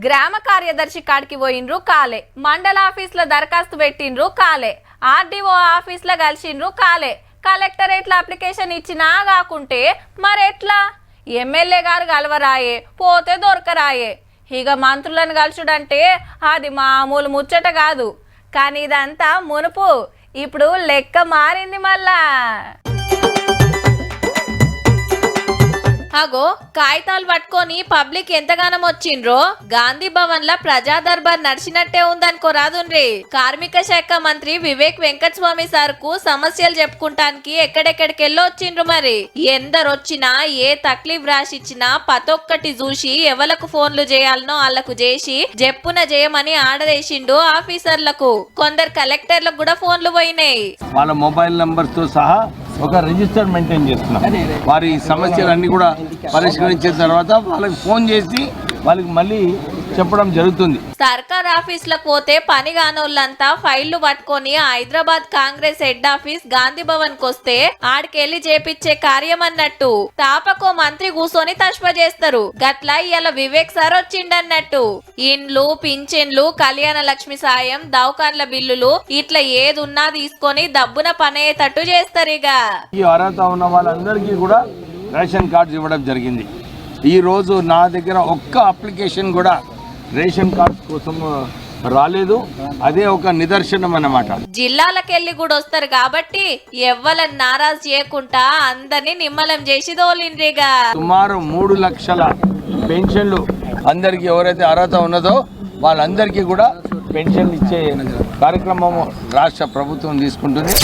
గ్రామ కార్యదర్శి కాడికి పోయినరు కాలే, మండల ఆఫీస్లో దరఖాస్తు పెట్టినరు కాలే, ఆర్డీఓ ఆఫీస్లో కలిసిండ్రు కాలే, కలెక్టరేట్లో అప్లికేషన్ ఇచ్చినా కాకుంటే మరెట్లా? ఎమ్మెల్యే గారు కలవరాయే, పోతే దొరకరాయే. ఇక మంత్రులను కలుసుడంటే అది మామూలు ముచ్చట కాదు. కానీ ఇదంతా మునుపు, ఇప్పుడు లెక్క మారింది మళ్ళా. అగో కాగితాలు పట్టుకొని పబ్లిక్ ఎంతగానం వచ్చిండ్రో గాంధీ భవన్ లా ప్రజా దర్బార్ నడిచినట్టే ఉందనుకో రాదుండ్రి. కార్మిక శాఖ మంత్రి వివేక్ వెంకటస్వామి సార్ కు సమస్యలు చెప్పుకుంటానికి ఎక్కడెక్కడికెళ్ళో వచ్చిండ్రు. మరి ఎందరొచ్చినా ఏ తక్లీఫ్ రాసిచ్చినా పతొక్కటి చూసి ఎవలకు ఫోన్లు చేయాలనో వాళ్ళకు చేసి జప్పున చేయమని ఆడదేసిండు ఆఫీసర్లకు. కొందరు కలెక్టర్లకు కూడా ఫోన్లు పోయినాయి. వాళ్ళ మొబైల్ నంబర్స్ తో సహా ఒక రిజిస్టర్ మెయింటైన్ చేస్తున్నాం. వారి సమస్యలన్నీ కూడా పరిష్కరించిన తర్వాత వాళ్ళకి ఫోన్ చేసి వాళ్ళకి మళ్ళీ చెప్పడం జరుగుతుంది. సర్కార్ ఆఫీసులకు పోతే పని కానోళ్ళంతా ఫైళ్లు పట్టుకొని హైదరాబాద్ కాంగ్రెస్ హెడ్ ఆఫీస్ గాంధీ భవన్ కొస్తే ఆడికెళ్లి చేపిచ్చే కార్యం అన్నట్టు. తాపకో మంత్రి కూసోని తష్ప చేస్తారు. గట్లా ఇలా వివేక్ సార్ వచ్చిండన్నట్టు. ఇండ్లు, పింఛన్లు, కళ్యాణ లక్ష్మి సాయం, దవాఖాన్ల బిల్లులు ఇట్లా ఏదున్నా తీసుకొని దబ్బున పనయ్యేటట్టు చేస్తారు. ఇక ఈ అర్హత ఉన్న వాళ్ళందరికీ కూడా రేషన్ కార్డ్స్ ఇవ్వడం జరిగింది. ఈ రోజు నా దగ్గర ఒక్క అప్లికేషన్ కూడా రేషన్ కార్డ్స్ కోసం రాలేదు. అదే ఒక నిదర్శనం అన్నమాట. జిల్లాలకెళ్ళి కూడా వస్తారు కాబట్టి ఎవ్వలని నారాజు చేయకుండా అందరినీ నిమ్మలం చేసి దోలిండ్రిగా. సుమారు 3 లక్షల పెన్షన్లు అందరికి ఎవరైతే అర్హత ఉన్నదో వాళ్ళందరికీ కూడా పెన్షన్ ఇచ్చే కార్యక్రమం రాష్ట్ర ప్రభుత్వం తీసుకుంటుంది.